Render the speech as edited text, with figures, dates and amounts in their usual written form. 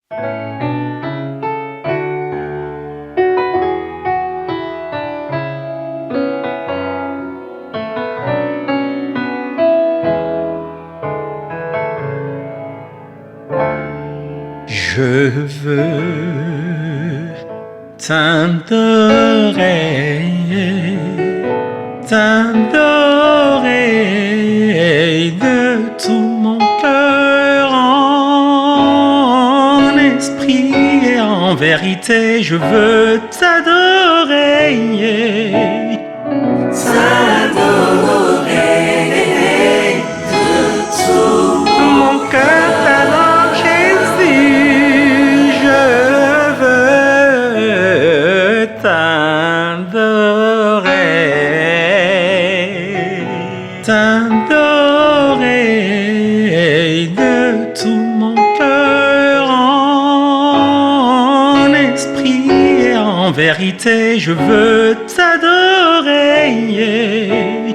Je veux t'adorer, t'adorer de tout mon cœur, en esprit et en vérité. Je veux t'adorer, t'adorer de tout mon cœur t'adore, Jésus. Je veux t'adorer, t'adorer de tout mon cœur, en esprit et en vérité. Je veux t'adorer.